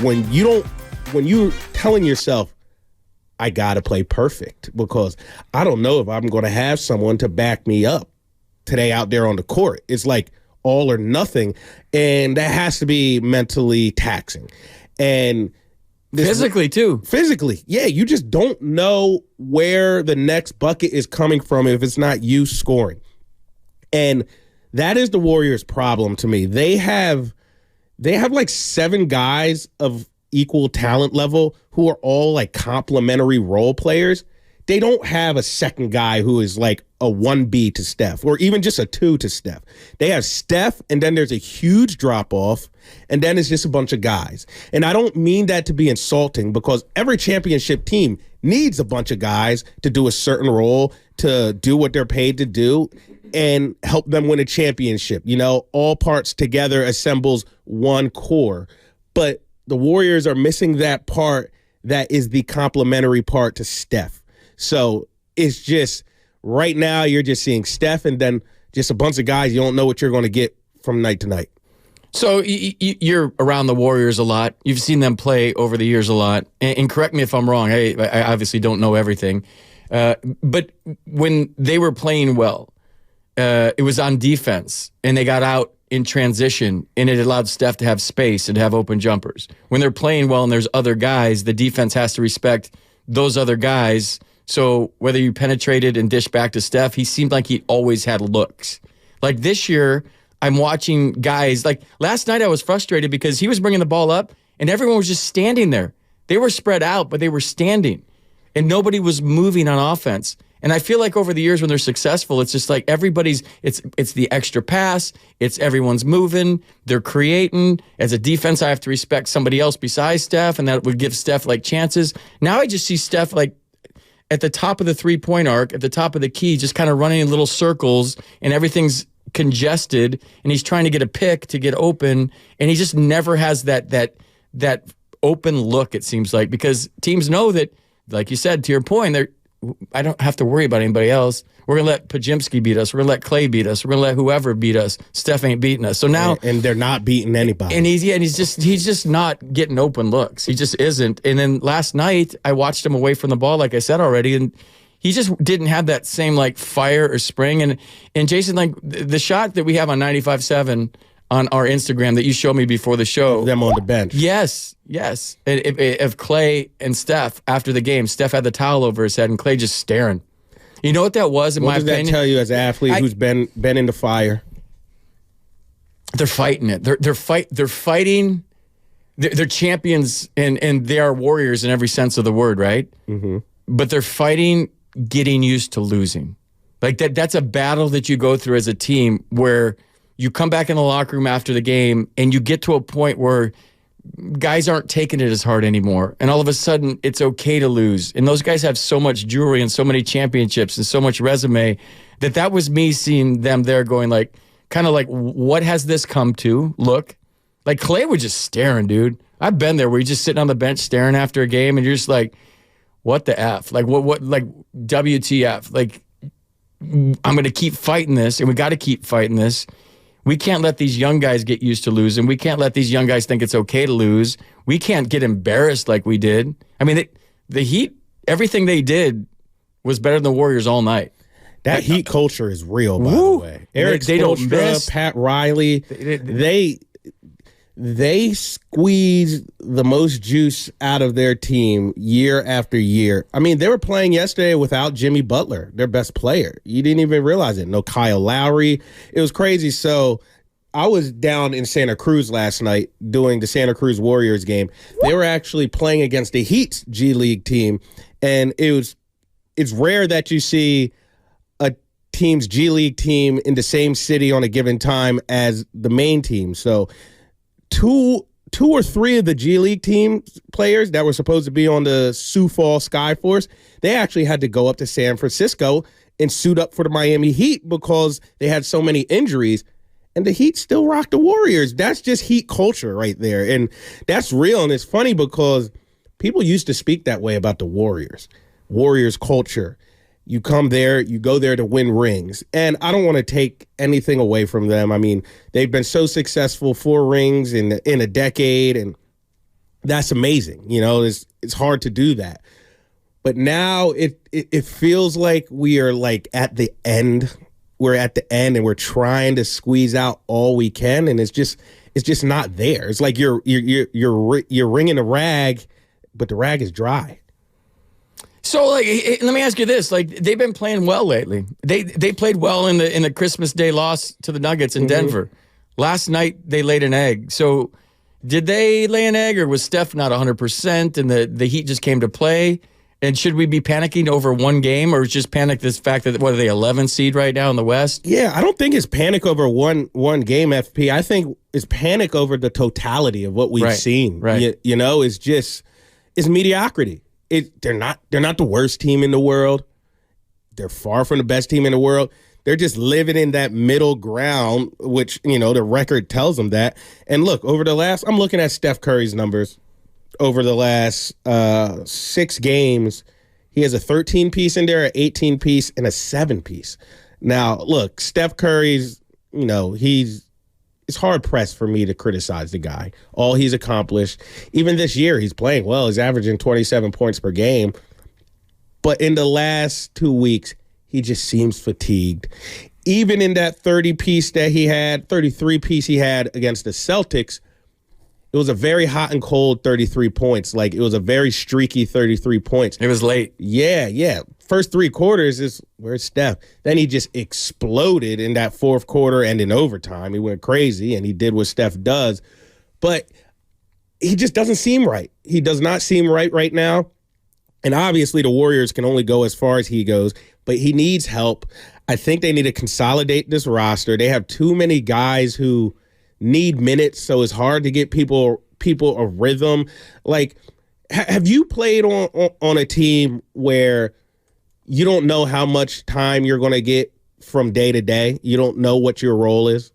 when you're telling yourself, I got to play perfect because I don't know if I'm going to have someone to back me up today out there on the court. It's like all or nothing, and that has to be mentally taxing. And physically, too. Physically, yeah. You just don't know where the next bucket is coming from if it's not you scoring. And that is the Warriors' problem to me. They have like 7 guys of equal talent level who are all like complementary role players. They don't have a second guy who is like a 1B to Steph or even just a 2 to Steph. They have Steph, and then there's a huge drop-off, and then it's just a bunch of guys. And I don't mean that to be insulting because every championship team needs a bunch of guys to do a certain role, to do what they're paid to do, and help them win a championship. You know, all parts together assembles one core. But the Warriors are missing that part that is the complementary part to Steph. So it's just right now you're just seeing Steph and then just a bunch of guys you don't know what you're going to get from night to night. So you're around the Warriors a lot. You've seen them play over the years a lot. And correct me if I'm wrong. I obviously don't know everything. But when they were playing well, it was on defense, and they got out in transition, and it allowed Steph to have space and have open jumpers. When they're playing well and there's other guys, the defense has to respect those other guys. So whether you penetrated and dished back to Steph, he seemed like he always had looks. Like this year, I'm watching guys, like last night I was frustrated because he was bringing the ball up and everyone was just standing there. They were spread out, but they were standing and nobody was moving on offense. And I feel like over the years when they're successful, it's just like everybody's, it's the extra pass, it's everyone's moving, they're creating. As a defense, I have to respect somebody else besides Steph, and that would give Steph like chances. Now I just see Steph like at the top of the three-point arc, at the top of the key, just kind of running in little circles, and everything's congested, and he's trying to get a pick to get open, and he just never has that open look, it seems like, because teams know that, like you said, to your point, I don't have to worry about anybody else. We're going to let Pajimski beat us. We're going to let Clay beat us. We're going to let whoever beat us. Steph ain't beating us. So now, and they're not beating anybody. And he's just not getting open looks. He just isn't. And then last night, I watched him away from the ball, like I said already, and he just didn't have that same like fire or spring. And Jason, like the shot that we have on 95.7 on our Instagram that you showed me before the show. Them on the bench. Yes. Of Clay and Steph after the game, Steph had the towel over his head and Clay just staring. You know what that was, in my opinion? What does that tell you as an athlete who's been in the fire? They're fighting it. They're fighting. They're champions and they are warriors in every sense of the word, right? Mm-hmm. But they're fighting getting used to losing. Like that's a battle that you go through as a team where you come back in the locker room after the game and you get to a point where guys aren't taking it as hard anymore. And all of a sudden, it's okay to lose. And those guys have so much jewelry and so many championships and so much resume that was me seeing them there going like, kind of like, what has this come to? Look. Like Clay was just staring, dude. I've been there where you're just sitting on the bench staring after a game and you're just like, what the F? Like, what, like, WTF? Like, I'm going to keep fighting this, and we got to keep fighting this. We can't let these young guys get used to losing. We can't let these young guys think it's okay to lose. We can't get embarrassed like we did. I mean, the Heat, everything they did was better than the Warriors all night. That Heat culture is real, by the way. Eric Spoelstra, Pat Riley, they squeeze the most juice out of their team year after year. I mean, they were playing yesterday without Jimmy Butler, their best player. You didn't even realize it. No Kyle Lowry. It was crazy. So I was down in Santa Cruz last night doing the Santa Cruz Warriors game. They were actually playing against the Heat's G League team, and it's rare that you see a team's G League team in the same city on a given time as the main team. So two or three of the G League team players that were supposed to be on the Sioux Falls Skyforce, they actually had to go up to San Francisco and suit up for the Miami Heat because they had so many injuries. And the Heat still rock the Warriors. That's just Heat culture right there. And that's real. And it's funny because people used to speak that way about the Warriors culture. You come there, you go there to win rings. And I don't want to take anything away from them. I mean, they've been so successful, 4 rings in a decade. And that's amazing. You know, it's hard to do that. But now it feels like we are like at the end. We're at the end and we're trying to squeeze out all we can, and it's just not there. It's like you're wringing a rag, but the rag is dry. So, like, let me ask you this: like, they've been playing well lately. They played well in the Christmas Day loss to the Nuggets in Denver. Last night they laid an egg. So, did they lay an egg, or was Steph not 100%, and the Heat just came to play? And should we be panicking over one game, or just panic this fact that, what are they, 11 seed right now in the West? Yeah, I don't think it's panic over one game, FP. I think it's panic over the totality of what we've seen. Right. You know, it's mediocrity. They're not the worst team in the world. They're far from the best team in the world. They're just living in that middle ground, which, you know, the record tells them that. And look, I'm looking at Steph Curry's numbers. Over the last 6 games, he has a 13-piece in there, an 18-piece, and a 7-piece. Now, look, Steph Curry's, you know, it's hard-pressed for me to criticize the guy. All he's accomplished. Even this year, he's playing well. He's averaging 27 points per game. But in the last 2 weeks, he just seems fatigued. Even in that 33-piece he had against the Celtics, it was a very hot and cold 33 points. Like, it was a very streaky 33 points. It was late. Yeah. First 3 quarters is where's Steph? Then he just exploded in that fourth quarter and in overtime. He went crazy, and he did what Steph does. But he just doesn't seem right. He does not seem right now. And obviously the Warriors can only go as far as he goes, but he needs help. I think they need to consolidate this roster. They have too many guys who need minutes, so it's hard to get people a rhythm. Like, have you played on a team where you don't know how much time you're going to get from day to day? You don't know what your role is?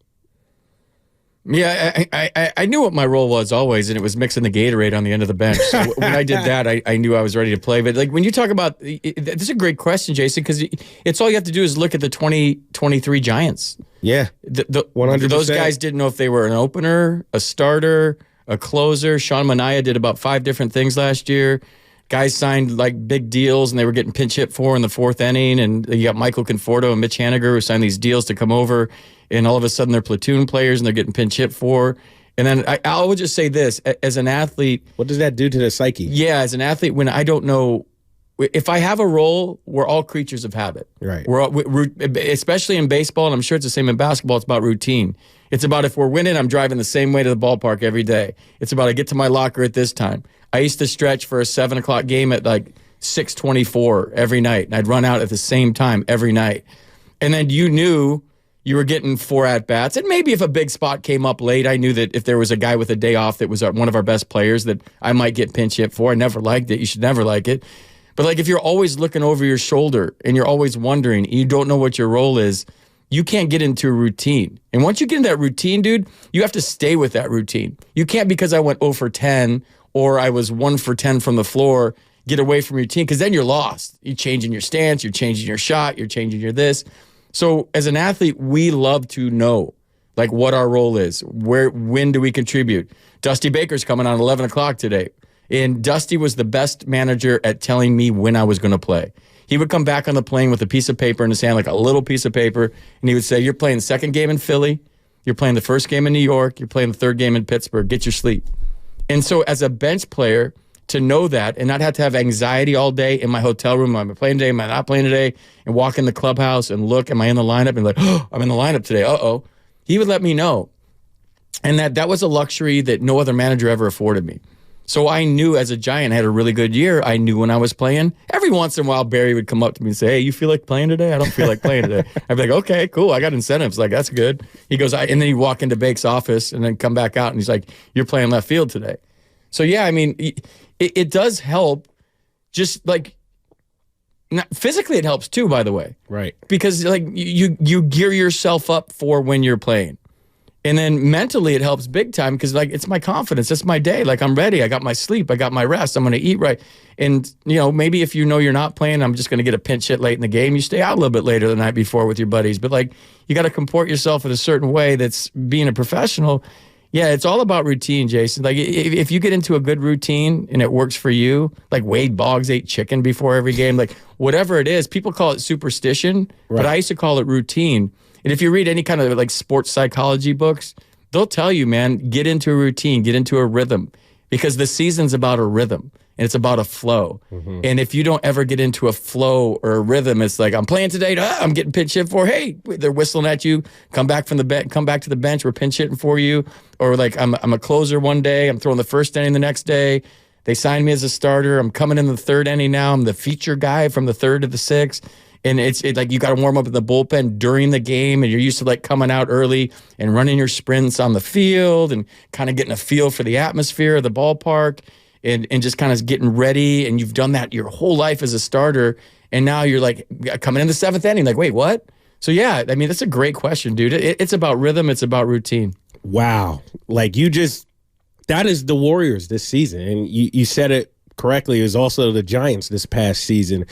Yeah, I knew what my role was always, and it was mixing the Gatorade on the end of the bench. So when I did that, I knew I was ready to play. But like when you talk about, this is a great question, Jason, because it's all you have to do is look at the 2023 Giants. Yeah, 100%. Those guys didn't know if they were an opener, a starter, a closer. Sean Manaea did about 5 different things last year. Guys signed like big deals, and they were getting pinch hit for in the 4th inning. And you got Michael Conforto and Mitch Haniger who signed these deals to come over. And all of a sudden they're platoon players and they're getting pinch hit for. And then I would just say this, as an athlete. What does that do to the psyche? Yeah, as an athlete, when I don't know, if I have a role, we're all creatures of habit. Right. We're especially in baseball, and I'm sure it's the same in basketball, it's about routine. It's about if we're winning, I'm driving the same way to the ballpark every day. It's about I get to my locker at this time. I used to stretch for a 7 o'clock game at like 6:24 every night, and I'd run out at the same time every night. And then you knew you were getting 4 at-bats. And maybe if a big spot came up late, I knew that if there was a guy with a day off that was one of our best players that I might get pinch hit for. I never liked it. You should never like it. But like if you're always looking over your shoulder and you're always wondering, you don't know what your role is, you can't get into a routine. And once you get into that routine, dude, you have to stay with that routine. You can't, because I went 0 for 10 or I was 1 for 10 from the floor, get away from your routine, because then you're lost. You're changing your stance, you're changing your shot, you're changing your this. So as an athlete, we love to know like what our role is. When do we contribute? Dusty Baker's coming on 11 o'clock today. And Dusty was the best manager at telling me when I was going to play. He would come back on the plane with a piece of paper in his hand, like a little piece of paper, and he would say, you're playing the 2nd game in Philly, you're playing the 1st game in New York, you're playing the 3rd game in Pittsburgh, get your sleep. And so as a bench player, to know that and not have to have anxiety all day in my hotel room, am I playing today, am I not playing today, and walk in the clubhouse and look, am I in the lineup, and like, oh, I'm in the lineup today, uh-oh. He would let me know. And that was a luxury that no other manager ever afforded me. So I knew as a Giant, I had a really good year. I knew when I was playing. Every once in a while, Barry would come up to me and say, hey, you feel like playing today? I don't feel like playing today. I'd be like, okay, cool. I got incentives. Like, that's good. He goes, and then he'd walk into Bake's office and then come back out and he's like, you're playing left field today. So yeah, I mean, it does help. Just like, physically it helps too, by the way. Right. Because like you gear yourself up for when you're playing. And then mentally it helps big time because like it's my confidence. It's my day. Like I'm ready. I got my sleep. I got my rest. I'm going to eat right. And, you know, maybe if you know you're not playing, I'm just going to get a pinch hit late in the game. You stay out a little bit later the night before with your buddies. But like you got to comport yourself in a certain way that's being a professional. Yeah, it's all about routine, Jason. Like if you get into a good routine and it works for you, like Wade Boggs ate chicken before every game, like whatever it is, people call it superstition, but I used to call it routine. And if you read any kind of like sports psychology books, they'll tell you, man, get into a routine, get into a rhythm, because the season's about a rhythm and it's about a flow. And if you don't ever get into a flow or a rhythm, it's like, I'm playing today, I'm getting pinch hit for, hey, they're whistling at you, come back to the bench, we're pinch hitting for you. Or like, I'm a closer one day, I'm throwing the first inning the next day. They signed me as a starter. I'm coming in the third inning now. I'm the feature guy from the third to the sixth. And it's like you got to warm up in the bullpen during the game, and you're used to like coming out early and running your sprints on the field and kind of getting a feel for the atmosphere of the ballpark and just kind of getting ready. And you've done that your whole life as a starter. And now you're like coming in the seventh inning, like, wait, what? So yeah, I mean, that's a great question, dude. It's about rhythm. It's about routine. Wow. Like that is the Warriors this season. And you said it correctly. It was also the Giants this past season.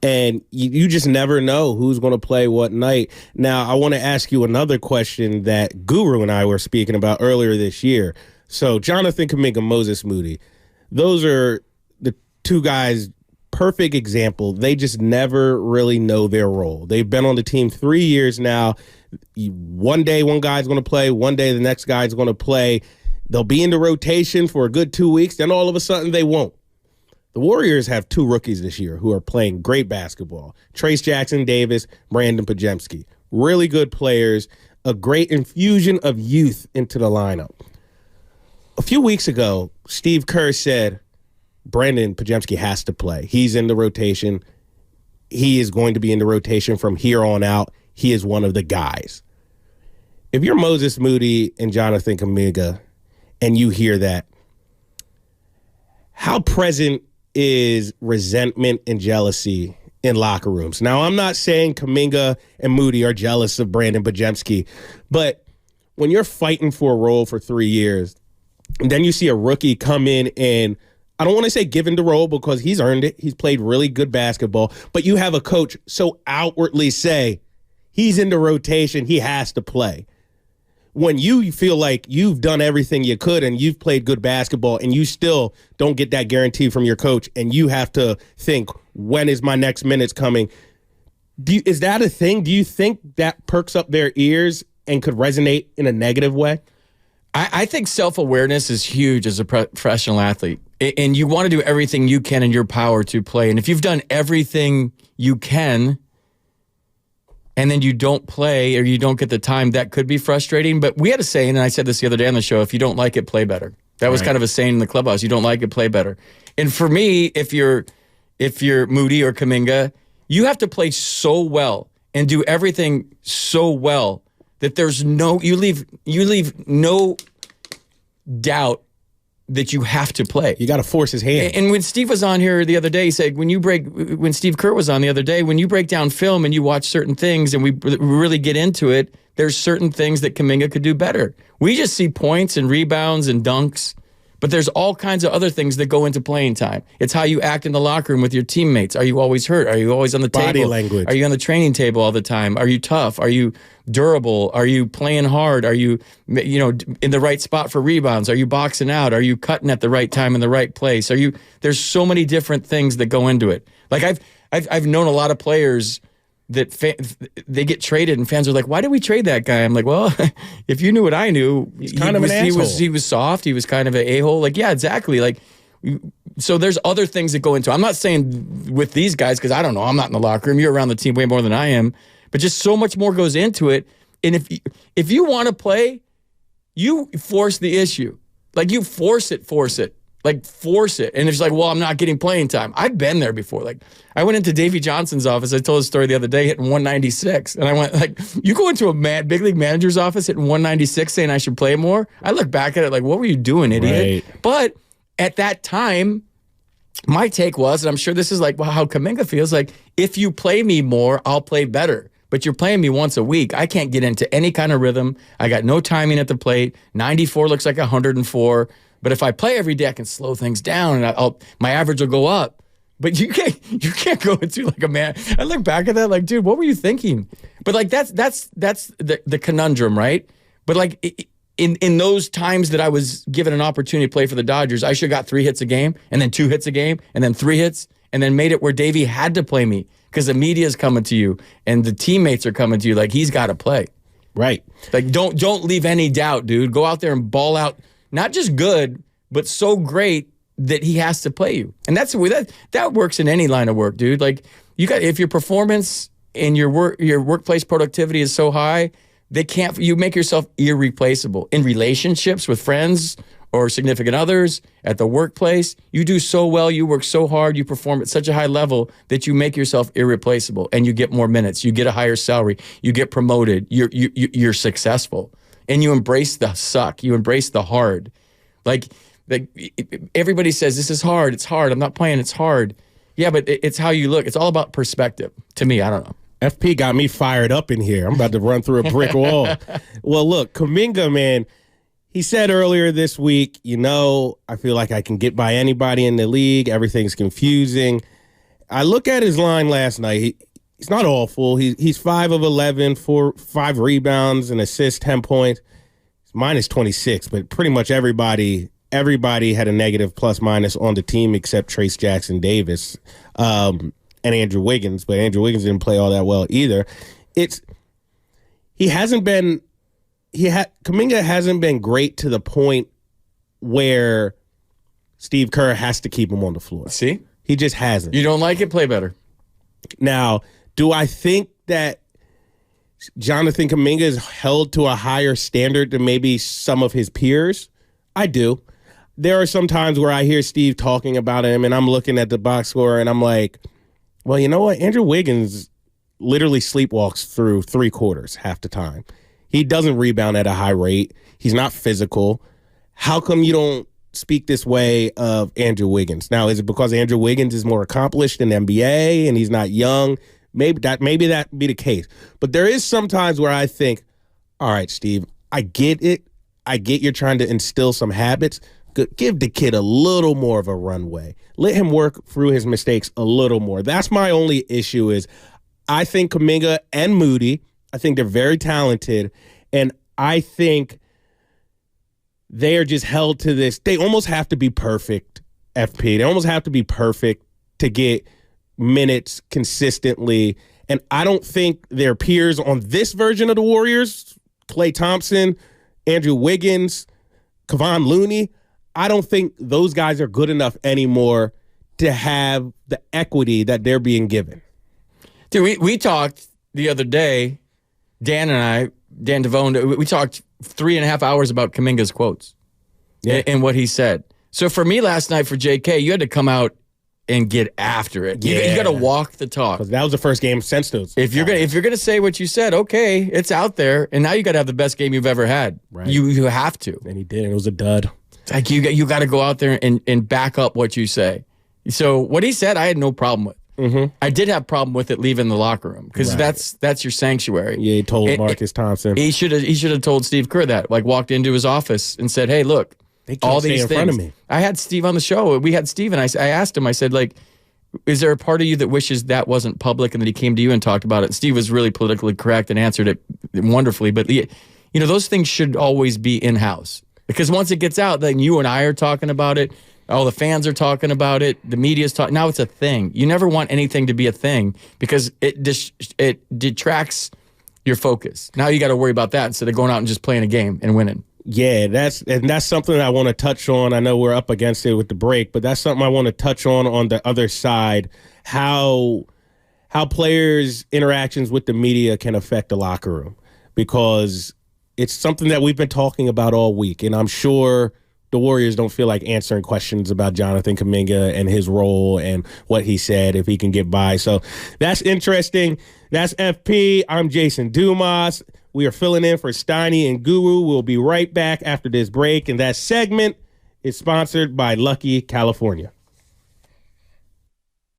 And you just never know who's going to play what night. Now, I want to ask you another question that Guru and I were speaking about earlier this year. So Jonathan Kuminga, Moses Moody, those are the two guys, perfect example. They just never really know their role. They've been on the team 3 years now. One day one guy's going to play. One day the next guy's going to play. They'll be in the rotation for a good 2 weeks. Then all of a sudden they won't. The Warriors have two rookies this year who are playing great basketball. Trace Jackson-Davis, Brandon Podziemski. Really good players, a great infusion of youth into the lineup. A few weeks ago, Steve Kerr said Brandon Podziemski has to play. He's in the rotation. He is going to be in the rotation from here on out. He is one of the guys. If you're Moses Moody and Jonathan Kuminga and you hear that, how present is resentment and jealousy in locker rooms? Now, I'm not saying Kuminga and Moody are jealous of Brandon Podziemski, but when you're fighting for a role for 3 years, and then you see a rookie come in and, I don't want to say given the role because he's earned it. He's played really good basketball, but you have a coach so outwardly say he's in the rotation, he has to play. When you feel like you've done everything you could and you've played good basketball and you still don't get that guarantee from your coach and you have to think, when is my next minutes coming? Is that a thing? Do you think that perks up their ears and could resonate in a negative way? I think self-awareness is huge as a professional athlete. And you want to do everything you can in your power to play. And if you've done everything you can and then you don't play or you don't get the time, that could be frustrating. But we had a saying, and I said this the other day on the show, if you don't like it, play better. That was kind of a saying in the clubhouse. You don't like it, play better. And for me, if you're Moody or Kuminga, you have to play so well and do everything so well that there's you leave no doubt that you have to play. You got to force his hand. And when Steve was on here the other day, he said, when Steve Kerr was on the other day, when you break down film and you watch certain things and we really get into it, there's certain things that Kuminga could do better. We just see points and rebounds and dunks, but there's all kinds of other things that go into playing time. It's how you act in the locker room with your teammates. Are you always hurt? Are you always on the table? Body language. Are you on the training table all the time? Are you tough? Are you durable? Are you playing hard? Are you, in the right spot for rebounds? Are you boxing out? Are you cutting at the right time in the right place? There's so many different things that go into it. Like I've known a lot of players that they get traded and fans are like, why did we trade that guy? I'm like, well, if you knew what I knew, he's kind of an asshole. He was soft. He was kind of an a-hole. Like, yeah, exactly. Like, so there's other things that go into it. I'm not saying with these guys, because I don't know, I'm not in the locker room. You're around the team way more than I am, but just so much more goes into it. And if you want to play, you force the issue. Like, you force it. Like, force it. And it's like, well, I'm not getting playing time. I've been there before. Like, I went into Davey Johnson's office. I told a story the other day, hitting 196. And I went, like, you go into a big league manager's office hitting 196 saying I should play more? I look back at it like, what were you doing, idiot? Right. But at that time, my take was, and I'm sure this is like how Kuminga feels, like, if you play me more, I'll play better. But you're playing me once a week. I can't get into any kind of rhythm. I got no timing at the plate. 94 looks like 104. But if I play every day, I can slow things down, and my average will go up. But you can't go into like a man. I look back at that like, dude, what were you thinking? But like that's the conundrum, right? But like in those times that I was given an opportunity to play for the Dodgers, I should have got 3 hits a game and then 2 hits a game and then 3 hits and then made it where Davey had to play me because the media's coming to you and the teammates are coming to you like he's got to play. Right. Like don't leave any doubt, dude. Go out there and ball out, not just good, but so great that he has to play you. And that's that works in any line of work, dude. Like if your performance and your workplace productivity is so high, you make yourself irreplaceable in relationships with friends or significant others at the workplace. You do so well, you work so hard, you perform at such a high level that you make yourself irreplaceable and you get more minutes, you get a higher salary, you get promoted, you're successful. And you embrace the suck, you embrace the hard. Like everybody says, this is hard, it's hard, I'm not playing, it's hard. Yeah, but it's how you look. It's all about perspective. To me, I don't know. FP got me fired up in here. I'm about to run through a brick wall. Well, look, Kuminga, man, he said earlier this week, I feel like I can get by anybody in the league. Everything's confusing. I look at his line last night. He's not awful. He's 5 of 11, 5 rebounds, an assist, 10 points. Minus 26, but pretty much everybody had a negative plus minus on the team except Trace Jackson Davis. And Andrew Wiggins, but Andrew Wiggins didn't play all that well either. Kuminga hasn't been great to the point where Steve Kerr has to keep him on the floor. See? He just hasn't. You don't like it? Play better. Now, do I think that Jonathan Kuminga is held to a higher standard than maybe some of his peers? I do. There are some times where I hear Steve talking about him and I'm looking at the box score and I'm like, well, you know what? Andrew Wiggins literally sleepwalks through 3 quarters half the time. He doesn't rebound at a high rate. He's not physical. How come you don't speak this way of Andrew Wiggins? Now, is it because Andrew Wiggins is more accomplished in the NBA and he's not young? Maybe that be the case. But there is some times where I think, all right, Steve, I get it. I get you're trying to instill some habits. Give the kid a little more of a runway. Let him work through his mistakes a little more. That's my only issue is I think Kuminga and Moody, I think they're very talented, and I think they are just held to this. They almost have to be perfect, FP. They almost have to be perfect to get minutes consistently, and I don't think their peers on this version of the Warriors, Klay Thompson, Andrew Wiggins, Kevon Looney, I don't think those guys are good enough anymore to have the equity that they're being given. Dude, we talked the other day, Dan Devone, we talked 3.5 hours about Kuminga's quotes and what he said. So for me last night for JK, you had to come out and get after it. You got to walk the talk. Because that was the first game since those. If you're gonna say what you said, okay, it's out there, and now you got to have the best game you've ever had. Right. You have to. And he did. And it was a dud. Like you got to go out there and back up what you say. So what he said, I had no problem with. Mm-hmm. I did have a problem with it leaving the locker room because that's your sanctuary. Yeah, he told Marcus Thompson. He should have told Steve Kerr that. Like walked into his office and said, "Hey, look, they can't stay in front of me." I had Steve on the show. We had Steve, and I asked him. I said, like, is there a part of you that wishes that wasn't public and that he came to you and talked about it? And Steve was really politically correct and answered it wonderfully. But those things should always be in house. Because once it gets out, then you and I are talking about it. All the fans are talking about it. The media's talking. Now it's a thing. You never want anything to be a thing because it detracts your focus. Now you got to worry about that instead of going out and just playing a game and winning. Yeah, that's something I want to touch on. I know we're up against it with the break, but that's something I want to touch on the other side. How players' interactions with the media can affect the locker room, because it's something that we've been talking about all week, and I'm sure the Warriors don't feel like answering questions about Jonathan Kuminga and his role and what he said, if he can get by. So that's interesting. That's FP. I'm Jason Dumas. We are filling in for Steiny and Guru. We'll be right back after this break, and that segment is sponsored by Lucky California.